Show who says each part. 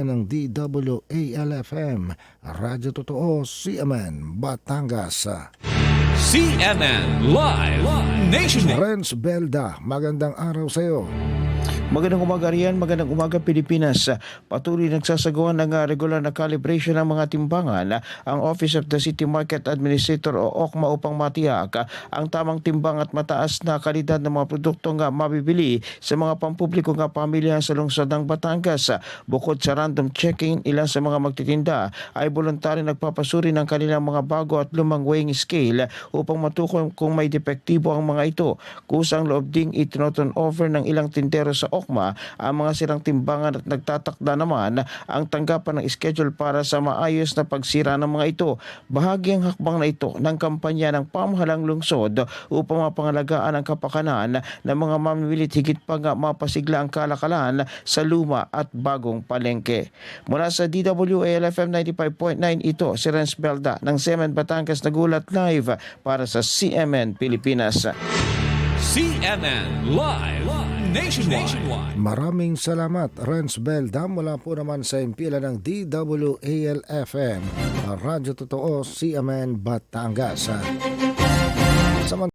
Speaker 1: ng DWALFM, Radyo Totoo, CMN, Batangas.
Speaker 2: CNN Live Nationwide.
Speaker 1: Renz Belda, magandang araw sa iyo.
Speaker 3: Magandang umaga riyan, magandang umaga Pilipinas. Patuloy nagsasagawa ng regular na calibration ng mga timbangan ang Office of the City Market Administrator o OCMA upang matiyak ang tamang timbang at mataas na kalidad ng mga produktong mabibili sa mga pampubliko ng pamilya sa lungsod ng Batangas. Bukod sa random checking, ilan sa mga magtitinda ay voluntary nagpapasuri ng kanilang mga bago at lumang weighing scale upang matukoy kung may depektibo ang mga ito. Kusang loob ding itinoturn over ng ilang tindero sa OCMA ang mga sirang timbangan at nagtatakda naman ang tanggapan ng schedule para sa maayos na pagsira ng mga ito. Bahagi ang hakbang na ito ng kampanya ng pamahalang lungsod upang mapangalagaan ang kapakanan ng mga mamimilit, higit pa nga mapasigla ang kalakalan sa luma at bagong palengke. Mula sa DWALFM 95.9, ito si Renz Belda ng CMN Batangas, nagulat live para sa CMN Pilipinas.
Speaker 2: CNN Live Nationwide.
Speaker 1: Maraming salamat, Renz Belda, mula po naman sa impila ng DWALFM, Radyo Totoo, CMN, Batangas.